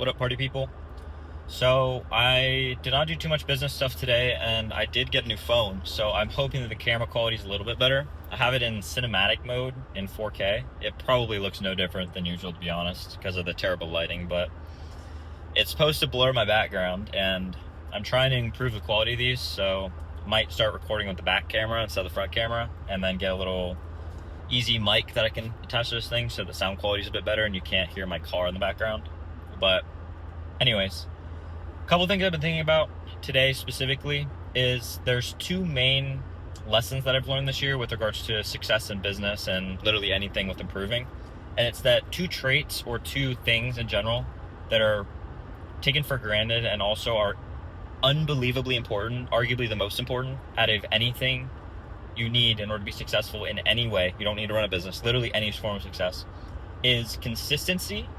What up, party people? So I did not do too much business stuff today, and I did get a new phone, so I'm hoping that the camera quality is a little bit better. I have it in cinematic mode in 4K. It probably looks no different than usual, to be honest, because of the terrible lighting, but it's supposed to blur my background, and I'm trying to improve the quality of these, so might start recording with the back camera instead of the front camera, and then get a little easy mic that I can attach to this thing so the sound quality is a bit better and you can't hear my car in the background. But anyways, a couple things I've been thinking about today specifically is there's two main lessons that I've learned this year with regards to success in business and literally anything with improving. And it's that two traits or two things in general that are taken for granted and also are unbelievably important, arguably the most important out of anything you need in order to be successful in any way. You don't need to run a business, literally any form of success, is consistency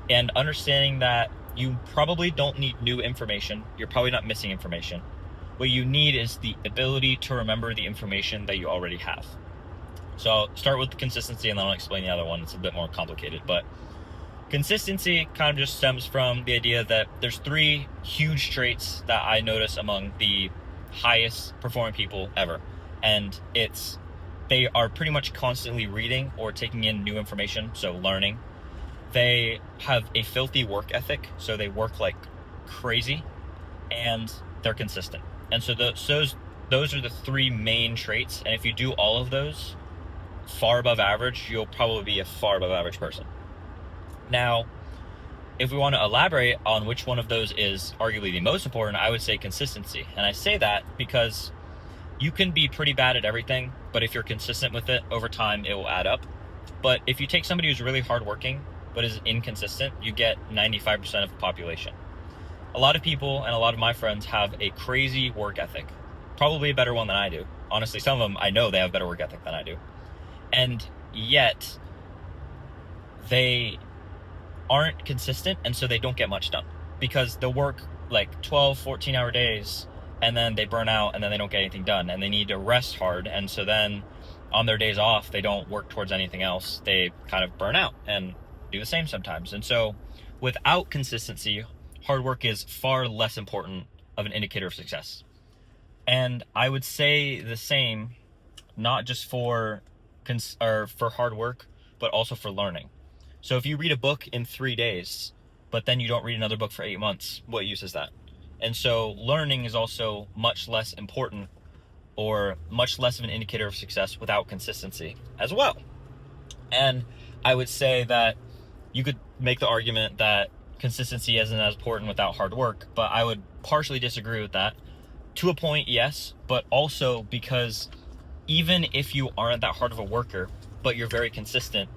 and understanding that you probably don't need new information. You're probably not missing information. What you need is the ability to remember the information that you already have. So I'll start with consistency and then I'll explain the other one. It's a bit more complicated, but consistency kind of just stems from the idea that there's three huge traits that I notice among the highest performing people ever. And they are pretty much constantly reading or taking in new information, so learning. They have a filthy work ethic, so they work like crazy, and they're consistent. And so those are the three main traits, and if you do all of those far above average, you'll probably be a far above average person. Now, if we want to elaborate on which one of those is arguably the most important, I would say consistency. And I say that because you can be pretty bad at everything, but if you're consistent with it over time, it will add up. But if you take somebody who's really hardworking but is inconsistent, you get 95% of the population. A lot of people and a lot of my friends have a crazy work ethic, probably a better one than I do. Honestly, some of them, I know they have better work ethic than I do. And yet, they aren't consistent, and so they don't get much done because they'll work like 12, 14-hour days, and then they burn out, and then they don't get anything done, and they need to rest hard, and so then on their days off, they don't work towards anything else. They kind of burn out and do the same sometimes. And so without consistency, hard work is far less important of an indicator of success. And I would say the same, not just for hard work, but also for learning. So if you read a book in 3 days, but then you don't read another book for 8 months, what use is that? And so learning is also much less important or much less of an indicator of success without consistency as well. And I would say that you could make the argument that consistency isn't as important without hard work, but I would partially disagree with that. To a point, yes, but also because even if you aren't that hard of a worker, but you're very consistent,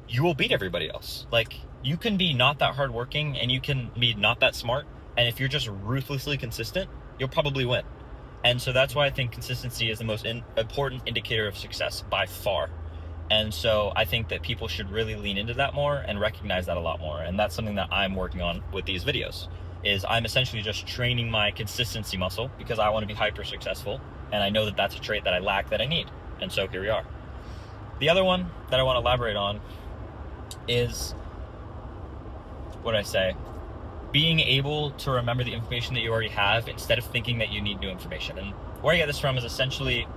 you will beat everybody else. Like, you can be not that hardworking and you can be not that smart, and if you're just ruthlessly consistent, you'll probably win. And so that's why I think consistency is the most important indicator of success by far. And so I think that people should really lean into that more and recognize that a lot more. And that's something that I'm working on with these videos, is I'm essentially just training my consistency muscle because I want to be hyper successful. And I know that that's a trait that I lack that I need. And so here we are. The other one that I want to elaborate on is, what did I say? Being able to remember the information that you already have instead of thinking that you need new information. And where I get this from is essentially,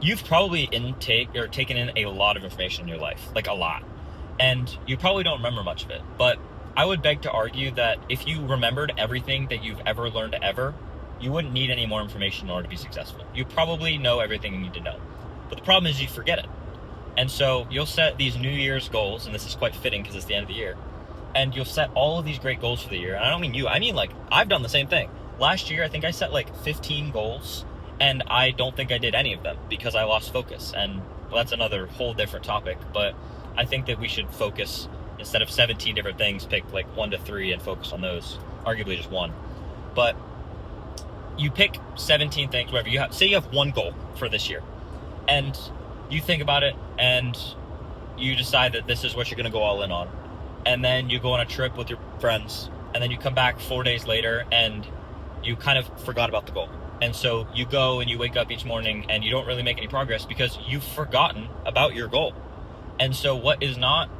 you've probably taken in a lot of information in your life, like a lot. And you probably don't remember much of it. But I would beg to argue that if you remembered everything that you've ever learned ever, you wouldn't need any more information in order to be successful. You probably know everything you need to know. But the problem is you forget it. And so you'll set these New Year's goals, and this is quite fitting because it's the end of the year. And you'll set all of these great goals for the year. And I don't mean you, I mean like I've done the same thing. Last year, I think I set like 15 goals, and I don't think I did any of them because I lost focus. And well, that's another whole different topic. But I think that we should focus, instead of 17 different things, pick like 1 to 3 and focus on those, arguably just one. But you pick 17 things, whatever you have. Say you have one goal for this year, and you think about it, and you decide that this is what you're going to go all in on. And then you go on a trip with your friends, and then you come back 4 days later, and you kind of forgot about the goal. And so you go and you wake up each morning, and you don't really make any progress because you've forgotten about your goal. And so what is not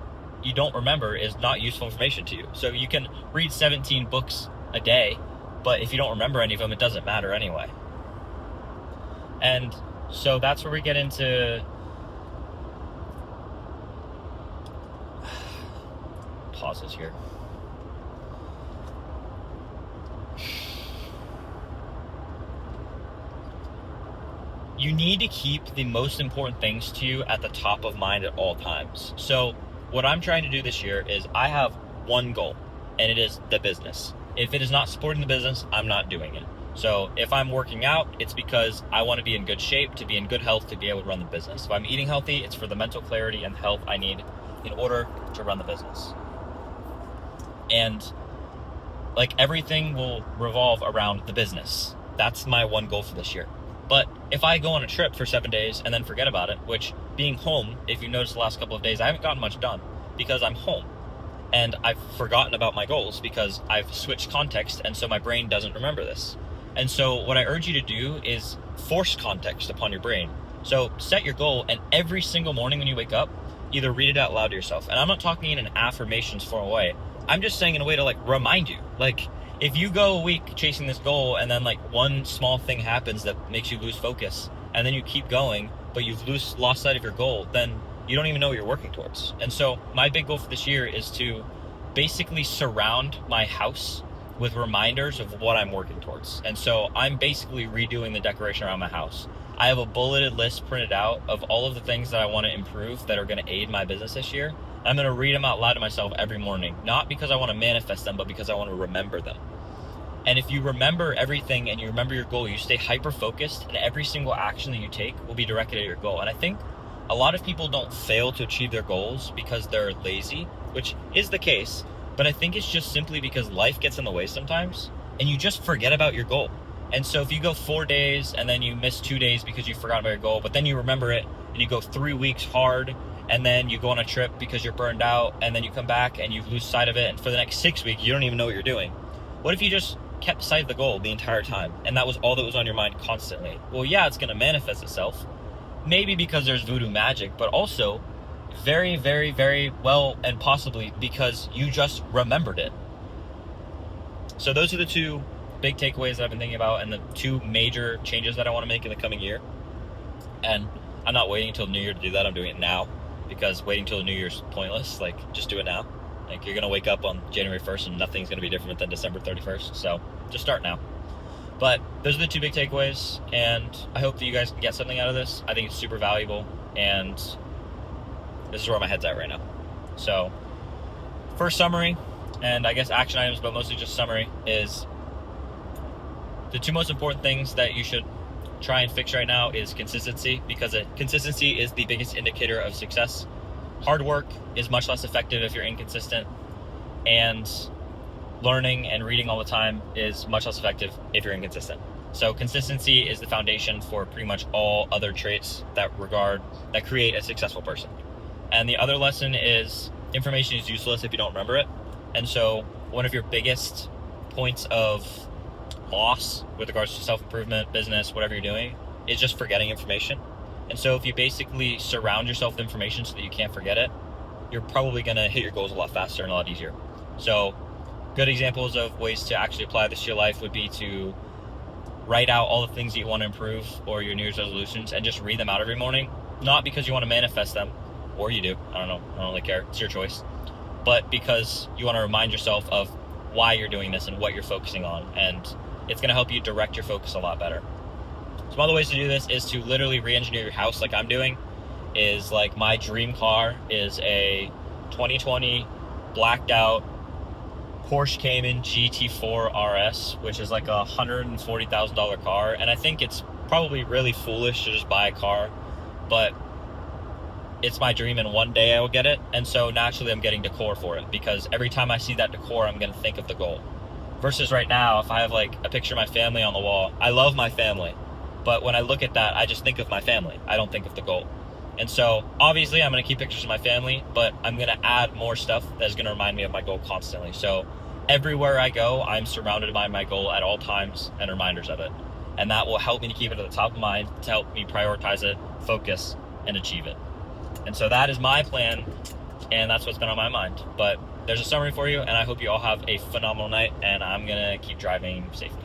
you don't remember is not useful information to you. So you can read 17 books a day, but if you don't remember any of them, it doesn't matter anyway. And so that's where we get into pauses here. You need to keep the most important things to you at the top of mind at all times. So what I'm trying to do this year is I have one goal, and it is the business. If it is not supporting the business, I'm not doing it. So if I'm working out, it's because I want to be in good shape, to be in good health, to be able to run the business. If I'm eating healthy, it's for the mental clarity and health I need in order to run the business. And like everything will revolve around the business. That's my one goal for this year. But if I go on a trip for 7 days and then forget about it, which being home, if you noticed the last couple of days, I haven't gotten much done because I'm home. And I've forgotten about my goals because I've switched context, and so my brain doesn't remember this. And so what I urge you to do is force context upon your brain. So set your goal, and every single morning when you wake up, either read it out loud to yourself. And I'm not talking in an affirmations form way. I'm just saying in a way to like remind you. Like if you go a week chasing this goal and then like one small thing happens that makes you lose focus, and then you keep going, but you've lost sight of your goal, then you don't even know what you're working towards. And so my big goal for this year is to basically surround my house with reminders of what I'm working towards. And so I'm basically redoing the decoration around my house. I have a bulleted list printed out of all of the things that I want to improve that are going to aid my business this year. I'm going to read them out loud to myself every morning, not because I want to manifest them, but because I want to remember them. And if you remember everything and you remember your goal, you stay hyper-focused, and every single action that you take will be directed at your goal. And I think a lot of people don't fail to achieve their goals because they're lazy, which is the case, but I think it's just simply because life gets in the way sometimes, and you just forget about your goal. And so if you go 4 days and then you miss 2 days because you forgot about your goal, but then you remember it and you go 3 weeks hard, and then you go on a trip because you're burned out, and then you come back and you lose sight of it, and for the next 6 weeks, you don't even know what you're doing. What if you just kept sight of the goal the entire time, and that was all that was on your mind constantly? Well, yeah, it's going to manifest itself. Maybe because there's voodoo magic, but also very, very, very well, and possibly because you just remembered it. So those are the two big takeaways that I've been thinking about, and the two major changes that I want to make in the coming year. And I'm not waiting until New Year to do that. I'm doing it now, because waiting until the New Year's pointless. Like, just do it now. Like, you're going to wake up on January 1st and nothing's going to be different than December 31st. So just start now. But those are the two big takeaways, and I hope that you guys can get something out of this. I think it's super valuable, and this is where my head's at right now. So first summary, and I guess action items, but mostly just summary, is the two most important things that you should try and fix right now is consistency, because consistency is the biggest indicator of success. Hard work is much less effective if you're inconsistent, and learning and reading all the time is much less effective if you're inconsistent. So consistency is the foundation for pretty much all other traits that create a successful person. And the other lesson is information is useless if you don't remember it. And so one of your biggest points of loss with regards to self-improvement, business, whatever you're doing, is just forgetting information. And so if you basically surround yourself with information so that you can't forget it, you're probably going to hit your goals a lot faster and a lot easier. So good examples of ways to actually apply this to your life would be to write out all the things that you want to improve or your New Year's resolutions and just read them out every morning. Not because you want to manifest them, or you do, I don't know, I don't really care, it's your choice, but because you want to remind yourself of why you're doing this and what you're focusing on, and it's going to help you direct your focus a lot better. Some other ways to do this is to literally re-engineer your house like I'm doing. Is like, my dream car is a 2020 blacked out Porsche Cayman GT4 RS, which is like a $140,000 car. And I think it's probably really foolish to just buy a car, but it's my dream, and one day I will get it. And so naturally I'm getting decor for it, because every time I see that decor, I'm going to think of the goal. Versus right now, if I have like a picture of my family on the wall, I love my family, but when I look at that, I just think of my family. I don't think of the goal. And so obviously I'm going to keep pictures of my family, but I'm going to add more stuff that's going to remind me of my goal constantly. So everywhere I go, I'm surrounded by my goal at all times and reminders of it. And that will help me to keep it at the top of mind, to help me prioritize it, focus, and achieve it. And so that is my plan and that's what's been on my mind. But there's a summary for you, and I hope you all have a phenomenal night, and I'm gonna keep driving safely.